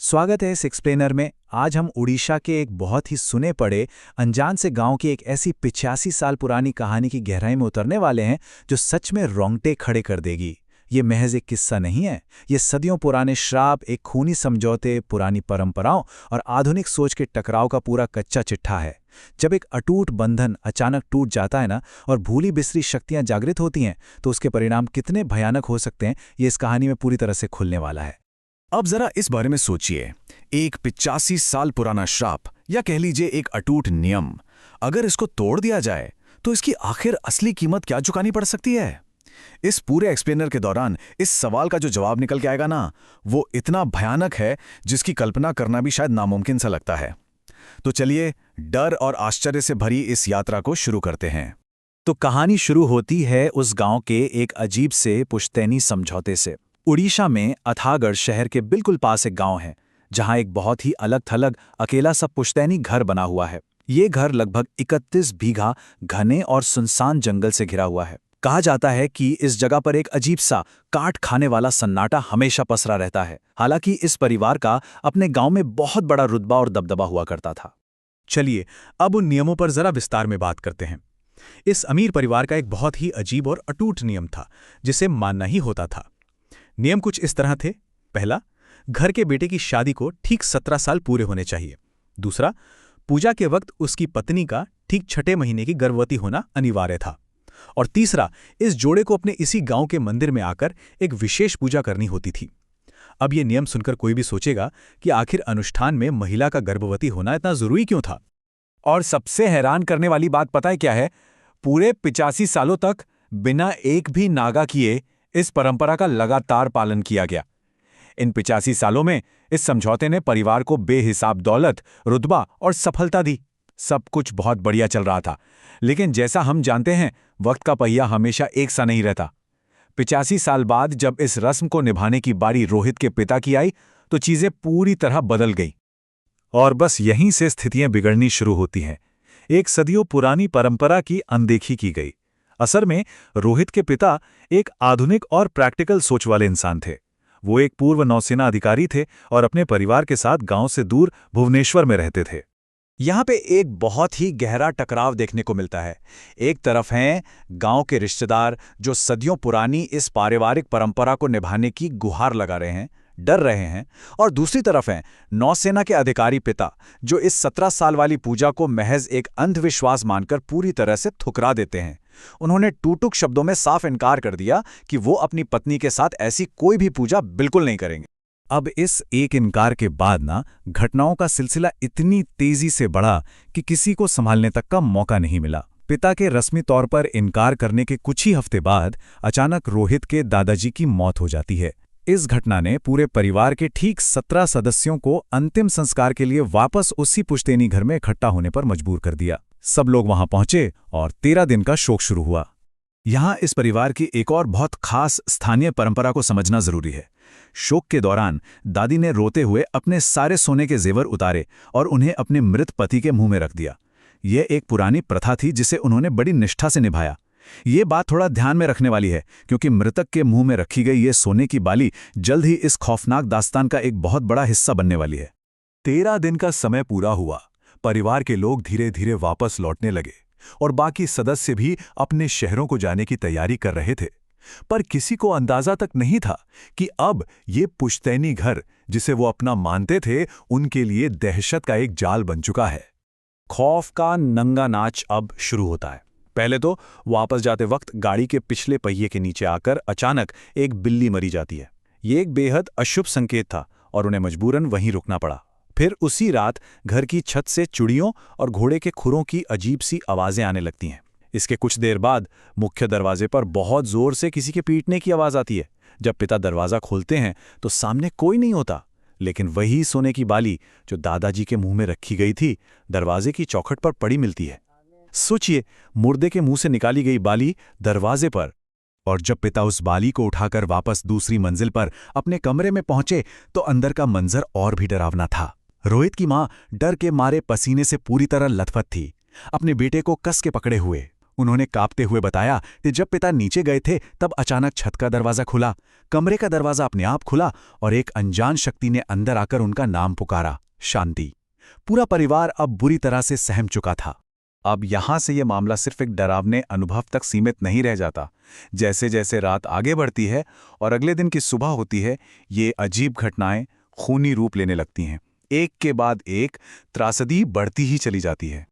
स्वागत है इस एक्सप्लेनर में। आज हम उड़ीसा के एक बहुत ही सुने पड़े अनजान से गांव की एक ऐसी 85 साल पुरानी कहानी की गहराई में उतरने वाले हैं जो सच में रोंगटे खड़े कर देगी। ये महज एक किस्सा नहीं है, ये सदियों पुराने श्राप, एक खूनी समझौते, पुरानी परंपराओं और आधुनिक सोच के टकराव का पूरा कच्चा चिट्ठा है। जब एक अटूट बंधन अचानक टूट जाता है ना, और भूली बिसरी शक्तियां जागृत होती हैं, तो उसके परिणाम कितने भयानक हो सकते हैं, ये इस कहानी में पूरी तरह से खुलने वाला है। अब जरा इस बारे में सोचिए, एक 85 साल पुराना श्राप या कह लीजिए एक अटूट नियम, अगर इसको तोड़ दिया जाए तो इसकी आखिर असली कीमत क्या चुकानी पड़ सकती है। इस पूरे एक्सप्लेनर के दौरान इस सवाल का जो जवाब निकल के आएगा ना, वो इतना भयानक है जिसकी कल्पना करना भी शायद नामुमकिन सा लगता है। तो चलिए डर और आश्चर्य से भरी इस यात्रा को शुरू करते हैं। तो कहानी शुरू होती है उस गांव के एक अजीब से पुश्तैनी समझौते से। उड़ीसा में अथागढ़ शहर के बिल्कुल पास एक गांव है, जहां एक बहुत ही अलग थलग अकेला सा पुश्तैनी घर बना हुआ है। ये घर लगभग 31 बीघा घने और सुनसान जंगल से घिरा हुआ है। कहा जाता है कि इस जगह पर एक अजीब सा काट खाने वाला सन्नाटा हमेशा पसरा रहता है। हालांकि इस परिवार का अपने गांव में बहुत बड़ा रुतबा और दबदबा हुआ करता था। चलिए अब उन नियमों पर जरा विस्तार में बात करते हैं। इस अमीर परिवार का एक बहुत ही अजीब और अटूट नियम था, जिसे मानना ही होता था। नियम कुछ इस तरह थे। पहला, घर के बेटे की शादी को ठीक 17 साल पूरे होने चाहिए। दूसरा, पूजा के वक्त उसकी पत्नी का ठीक 6 महीने की गर्भवती होना अनिवार्य था। और तीसरा, इस जोड़े को अपने इसी गांव के मंदिर में आकर एक विशेष पूजा करनी होती थी। अब ये नियम सुनकर कोई भी सोचेगा कि आखिर अनुष्ठान में महिला का गर्भवती होना इतना जरूरी क्यों था। और सबसे हैरान करने वाली बात पता है क्या है? पूरे 85 सालों तक बिना एक भी नागा किए इस परंपरा का लगातार पालन किया गया। इन 85 सालों में इस समझौते ने परिवार को बेहिसाब दौलत, रुतबा और सफलता दी। सब कुछ बहुत बढ़िया चल रहा था। लेकिन जैसा हम जानते हैं, वक्त का पहिया हमेशा एक सा नहीं रहता। 85 साल बाद जब इस रस्म को निभाने की बारी रोहित के पिता की आई, तो चीजें पूरी तरह बदल गईं। और बस यहीं से स्थितियां बिगड़नी शुरू होती हैं। एक सदियों पुरानी परंपरा की अनदेखी की गई। असल में रोहित के पिता एक आधुनिक और प्रैक्टिकल सोच वाले इंसान थे। वो एक पूर्व नौसेना अधिकारी थे और अपने परिवार के साथ गांव से दूर भुवनेश्वर में रहते थे। यहाँ पे एक बहुत ही गहरा टकराव देखने को मिलता है। एक तरफ हैं गांव के रिश्तेदार जो सदियों पुरानी इस पारिवारिक परंपरा को निभाने की गुहार लगा रहे हैं, डर रहे हैं, और दूसरी तरफ हैं नौसेना के अधिकारी पिता जो इस 17 साल वाली पूजा को महज एक अंधविश्वास मानकर पूरी तरह से ठुकरा देते हैं। उन्होंने टूटुक शब्दों में साफ इनकार कर दिया कि वो अपनी पत्नी के साथ ऐसी कोई भी पूजा बिल्कुल नहीं करेंगे। अब इस एक इनकार के बाद ना, घटनाओं का सिलसिला इतनी तेजी से बढ़ा कि किसी को संभालने तक का मौका नहीं मिला। पिता के रस्मी तौर पर इनकार करने के कुछ ही हफ्ते बाद अचानक रोहित के दादाजी की मौत हो जाती है। इस घटना ने पूरे परिवार के ठीक 17 सदस्यों को अंतिम संस्कार के लिए वापस उसी पुश्तैनी घर में इकट्ठा होने पर मजबूर कर दिया। सब लोग वहां पहुंचे और 13 दिन का शोक शुरू हुआ। यहां इस परिवार की एक और बहुत खास स्थानीय परंपरा को समझना जरूरी है। शोक के दौरान दादी ने रोते हुए अपने सारे सोने के जेवर उतारे और उन्हें अपने मृत पति के मुंह में रख दिया। यह एक पुरानी प्रथा थी जिसे उन्होंने बड़ी निष्ठा से निभाया। ये बात थोड़ा ध्यान में रखने वाली है, क्योंकि मृतक के मुंह में रखी गई ये सोने की बाली जल्द ही इस खौफनाक दास्तान का एक बहुत बड़ा हिस्सा बनने वाली है। 13 दिन का समय पूरा हुआ। परिवार के लोग धीरे धीरे वापस लौटने लगे और बाकी सदस्य भी अपने शहरों को जाने की तैयारी कर रहे थे। पर किसी को अंदाजा तक नहीं था कि अब ये पुश्तैनी घर, जिसे वो अपना मानते थे, उनके लिए दहशत का एक जाल बन चुका है। खौफ का नंगा नाच अब शुरू होता है। पहले तो वापस जाते वक्त गाड़ी के पिछले पहिए के नीचे आकर अचानक एक बिल्ली मरी जाती है। ये एक बेहद अशुभ संकेत था और उन्हें मजबूरन वहीं रुकना पड़ा। फिर उसी रात घर की छत से चिड़ियों और घोड़े के खुरों की अजीब सी आवाजें आने लगती हैं। इसके कुछ देर बाद मुख्य दरवाजे पर बहुत जोर से किसी के पीटने की आवाज आती है। जब पिता दरवाजा खोलते हैं तो सामने कोई नहीं होता, लेकिन वही सोने की बाली जो दादाजी के मुंह में रखी गई थी, दरवाजे की चौखट पर पड़ी मिलती है। सोचिए, मुर्दे के मुंह से निकाली गई बाली दरवाजे पर। और जब पिता उस बाली को उठाकर वापस दूसरी मंजिल पर अपने कमरे में पहुंचे, तो अंदर का मंजर और भी डरावना था। रोहित की मां डर के मारे पसीने से पूरी तरह लथपथ थी, अपने बेटे को कस के पकड़े हुए। उन्होंने कांपते हुए बताया कि जब पिता नीचे गए थे तब अचानक छत का दरवाजा खुला, कमरे का दरवाजा अपने आप खुला और एक अनजान शक्ति ने अंदर आकर उनका नाम पुकारा, शांति। पूरा परिवार अब बुरी तरह से सहम चुका था। अब यहां से यह मामला सिर्फ एक डरावने अनुभव तक सीमित नहीं रह जाता। जैसे जैसे रात आगे बढ़ती है और अगले दिन की सुबह होती है, ये अजीब घटनाएं खूनी रूप लेने लगती हैं। एक के बाद एक त्रासदी बढ़ती ही चली जाती है।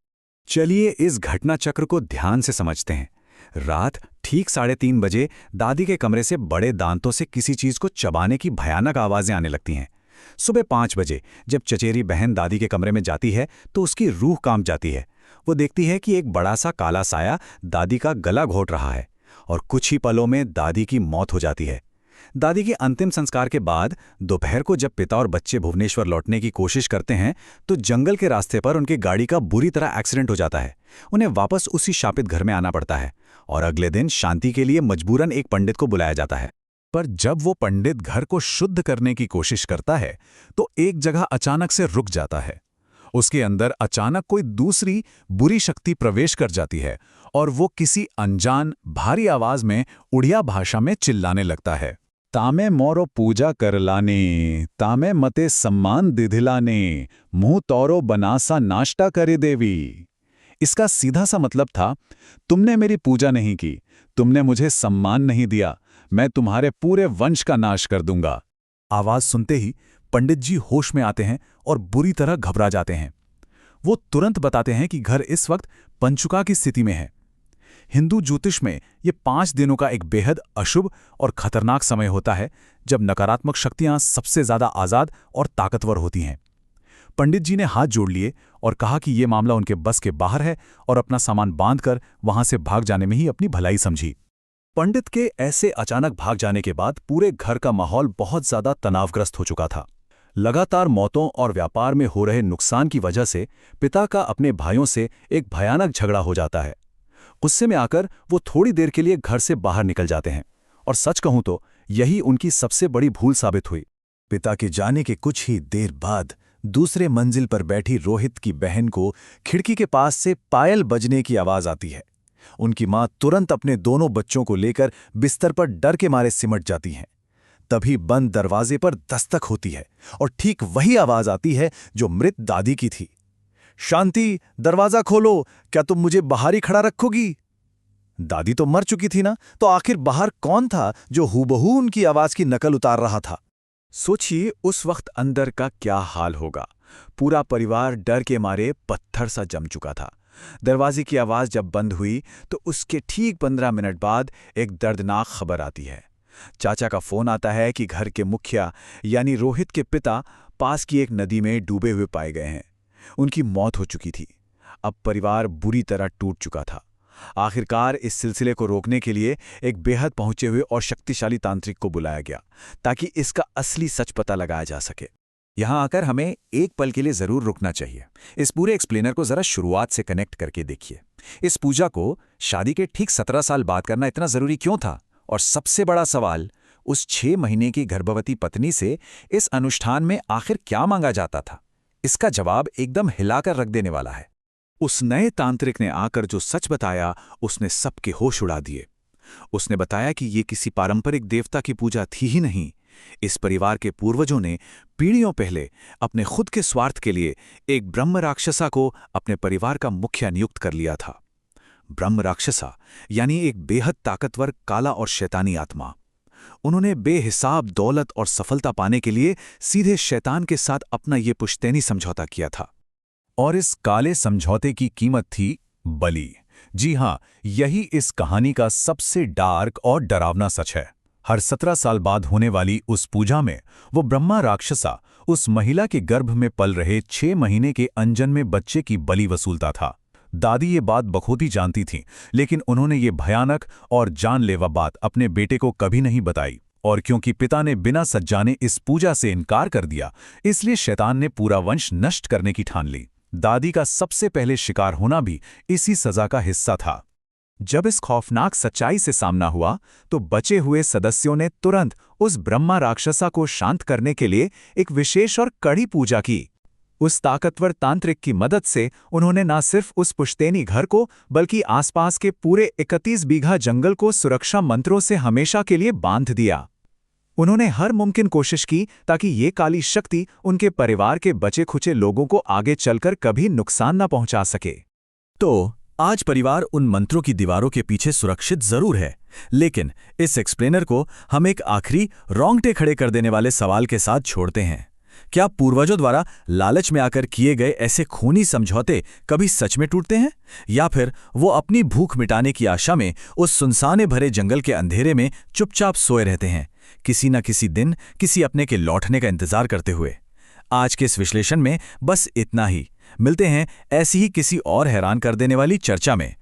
चलिए इस घटना चक्र को ध्यान से समझते हैं। रात ठीक 3:30 बजे दादी के कमरे से बड़े दांतों से किसी चीज को चबाने की भयानक आवाजें आने लगती हैं। सुबह 5 बजे जब चचेरी बहन दादी के कमरे में जाती है तो उसकी रूह कांप जाती है। वो देखती है कि एक बड़ा सा काला साया दादी का गला घोंट रहा है और कुछ ही पलों में दादी की मौत हो जाती है। दादी के अंतिम संस्कार के बाद दोपहर को जब पिता और बच्चे भुवनेश्वर लौटने की कोशिश करते हैं तो जंगल के रास्ते पर उनकी गाड़ी का बुरी तरह एक्सीडेंट हो जाता है। उन्हें वापस उसी शापित घर में आना पड़ता है और अगले दिन शांति के लिए मजबूरन एक पंडित को बुलाया जाता है। पर जब वो पंडित घर को शुद्ध करने की कोशिश करता है तो एक जगह अचानक से रुक जाता है। उसके अंदर अचानक कोई दूसरी बुरी शक्ति प्रवेश कर जाती है और वो किसी अनजान भारी आवाज में उड़िया भाषा में चिल्लाने लगता है, तामे मोरो पूजा कर लाने, तामे मते सम्मान दिधिलाने, मुंह तौरो बनासा नाश्ता करे देवी। इसका सीधा सा मतलब था, तुमने मेरी पूजा नहीं की, तुमने मुझे सम्मान नहीं दिया, मैं तुम्हारे पूरे वंश का नाश कर दूंगा। आवाज सुनते ही पंडित जी होश में आते हैं और बुरी तरह घबरा जाते हैं। वो तुरंत बताते हैं कि घर इस वक्त पंचुका की स्थिति में है। हिंदू ज्योतिष में ये 5 दिनों का एक बेहद अशुभ और खतरनाक समय होता है जब नकारात्मक शक्तियां सबसे ज्यादा आजाद और ताकतवर होती हैं। पंडित जी ने हाथ जोड़ लिए और कहा कि ये मामला उनके बस के बाहर है और अपना सामान बांधकर वहां से भाग जाने में ही अपनी भलाई समझी। पंडित के ऐसे अचानक भाग जाने के बाद पूरे घर का माहौल बहुत ज्यादा तनावग्रस्त हो चुका था। लगातार मौतों और व्यापार में हो रहे नुकसान की वजह से पिता का अपने भाइयों से एक भयानक झगड़ा हो जाता है। गुस्से में आकर वो थोड़ी देर के लिए घर से बाहर निकल जाते हैं और सच कहूं तो यही उनकी सबसे बड़ी भूल साबित हुई। पिता के जाने के कुछ ही देर बाद दूसरे मंजिल पर बैठी रोहित की बहन को खिड़की के पास से पायल बजने की आवाज आती है। उनकी मां तुरंत अपने दोनों बच्चों को लेकर बिस्तर पर डर के मारे सिमट जाती हैं। तभी बंद दरवाजे पर दस्तक होती है और ठीक वही आवाज आती है जो मृत दादी की थी, शांति, दरवाजा खोलो, क्या तुम मुझे बाहर ही खड़ा रखोगी? दादी तो मर चुकी थी ना, तो आखिर बाहर कौन था जो हूबहू उनकी आवाज की नकल उतार रहा था? सोचिए उस वक्त अंदर का क्या हाल होगा। पूरा परिवार डर के मारे पत्थर सा जम चुका था। दरवाजे की आवाज जब बंद हुई तो उसके ठीक 15 मिनट बाद एक दर्दनाक खबर आती है। चाचा का फोन आता है कि घर के मुखिया यानी रोहित के पिता पास की एक नदी में डूबे हुए पाए गए हैं। उनकी मौत हो चुकी थी। अब परिवार बुरी तरह टूट चुका था। आखिरकार इस सिलसिले को रोकने के लिए एक बेहद पहुंचे हुए और शक्तिशाली तांत्रिक को बुलाया गया ताकि इसका असली सच पता लगाया जा सके। यहां आकर हमें एक पल के लिए जरूर रुकना चाहिए। इस पूरे एक्सप्लेनर को जरा शुरुआत से कनेक्ट करके देखिए। इस पूजा को शादी के ठीक 17 साल बाद करना इतना जरूरी क्यों था? और सबसे बड़ा सवाल, उस 6 महीने की गर्भवती पत्नी से इस अनुष्ठान में आखिर क्या मांगा जाता था? इसका जवाब एकदम हिलाकर रख देने वाला है। उस नए तांत्रिक ने आकर जो सच बताया उसने सबके होश उड़ा दिए। उसने बताया कि ये किसी पारंपरिक देवता की पूजा थी ही नहीं। इस परिवार के पूर्वजों ने पीढ़ियों पहले अपने खुद के स्वार्थ के लिए एक ब्रह्म राक्षसा को अपने परिवार का मुखिया नियुक्त कर लिया था। ब्रह्म राक्षसा यानी एक बेहद ताकतवर काला और शैतानी आत्मा। उन्होंने बेहिसाब दौलत और सफलता पाने के लिए सीधे शैतान के साथ अपना ये पुश्तैनी समझौता किया था। और इस काले समझौते की कीमत थी बलि। जी हां, यही इस कहानी का सबसे डार्क और डरावना सच है। हर 17 साल बाद होने वाली उस पूजा में वो ब्रह्मा राक्षसा उस महिला के गर्भ में पल रहे 6 महीने के अनजन में बच्चे की बलि वसूलता था। दादी ये बात बखूबी जानती थीं, लेकिन उन्होंने ये भयानक और जानलेवा बात अपने बेटे को कभी नहीं बताई। और क्योंकि पिता ने बिना सच जाने इस पूजा से इनकार कर दिया, इसलिए शैतान ने पूरा वंश नष्ट करने की ठान ली। दादी का सबसे पहले शिकार होना भी इसी सजा का हिस्सा था। जब इस खौफनाक सच्चाई से सामना हुआ तो बचे हुए सदस्यों ने तुरंत उस ब्रह्मा राक्षसा को शांत करने के लिए एक विशेष और कड़ी पूजा की। उस ताकतवर तांत्रिक की मदद से उन्होंने न सिर्फ उस पुश्तैनी घर को बल्कि आसपास के पूरे 31 बीघा जंगल को सुरक्षा मंत्रों से हमेशा के लिए बांध दिया। उन्होंने हर मुमकिन कोशिश की ताकि ये काली शक्ति उनके परिवार के बचे खुचे लोगों को आगे चलकर कभी नुकसान न पहुंचा सके। तो आज परिवार उन मंत्रों की दीवारों के पीछे सुरक्षित जरूर है, लेकिन इस एक्सप्लेनर को हम एक आखिरी रोंगटे खड़े कर देने वाले सवाल के साथ छोड़ते हैं। क्या पूर्वजों द्वारा लालच में आकर किए गए ऐसे खूनी समझौते कभी सच में टूटते हैं, या फिर वो अपनी भूख मिटाने की आशा में उस सुनसाने भरे जंगल के अंधेरे में चुपचाप सोए रहते हैं, किसी न किसी दिन किसी अपने के लौटने का इंतजार करते हुए? आज के इस विश्लेषण में बस इतना ही। मिलते हैं ऐसी ही किसी और हैरान कर देने वाली चर्चा में।